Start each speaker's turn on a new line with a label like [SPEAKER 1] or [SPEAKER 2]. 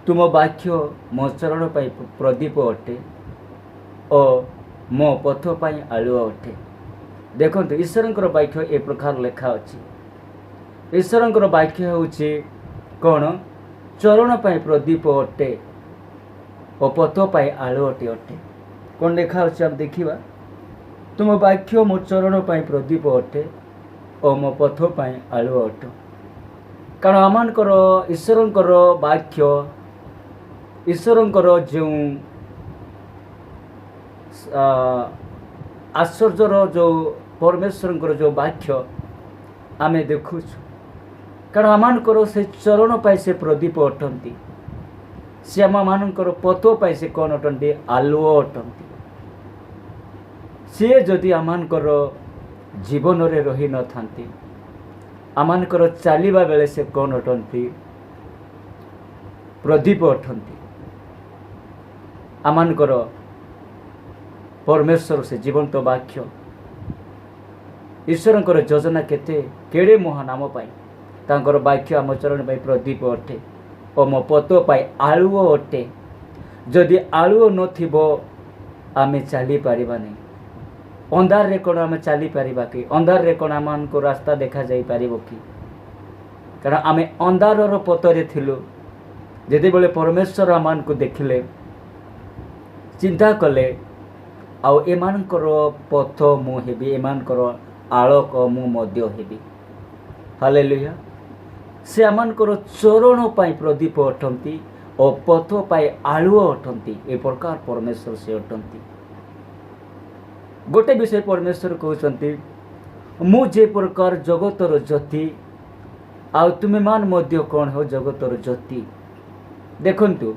[SPEAKER 1] तुम वाक्य मो चरण पाई प्रदीप अटे और मो पथ पाई आलुआ अटे। देखो ईश्वर वाक्य ए प्रकार लेखा अच्छी। ईश्वर वाक्य हूँ कौन चरण पाई प्रदीप अटे और पथ पाई आलुअटी अटे। कौन लेखा अच्छे आप देखा तुम वाक्य मो चरण पाई प्रदीप अटे और मो पथ पाई आलुआ अट। कारण आमकर ईश्वर वाक्य ईश्वर जो आश्चर्यर जो परमेश्वर जो वाक्य आम देखु कारण आमकर से चरण पाई से प्रदीप अटंती से आम मानकर पथ पाई से कौन अटंती आलुओ अटंती। सी जदि आमकर जीवन रे रही न थांती आमकर चलवा बेले से कौन अटंती प्रदीप अटंती। आमकर परमेश्वर से जीवंत वाक्य ईश्वर योजना केते केड़े महान आम पाई तांकर वाक्य आम चरण पाई प्रदीप अटे और मो पथ पाई आलुओ अटे। जदि आलुओ नथिबो आमे चली पारिबा नहीं। अंधार रे कौन आम चली पारिबा कि अंधार रे कौन आम को रास्ता देखा जाई पारिबो कि कारण आमे अंधारर पथरे थिलु। जेते बेले परमेश्वर आमान को देखिले चिंता कले आउ एमानकर पथ मु हेबी एमानकर आलोक मु मध्य हेबी। हालेलुया। से आमानकर चरण पाई प्रदीप अटंती और पथ पाई आलुओ अटंती। ए प्रकार परमेश्वर से अटंती। गोटे विषय परमेश्वर कहते मु जे प्रकार जगतर ज्योति आउ तुमे मान मध्य कौन हो जगतर ज्योति। देखंतु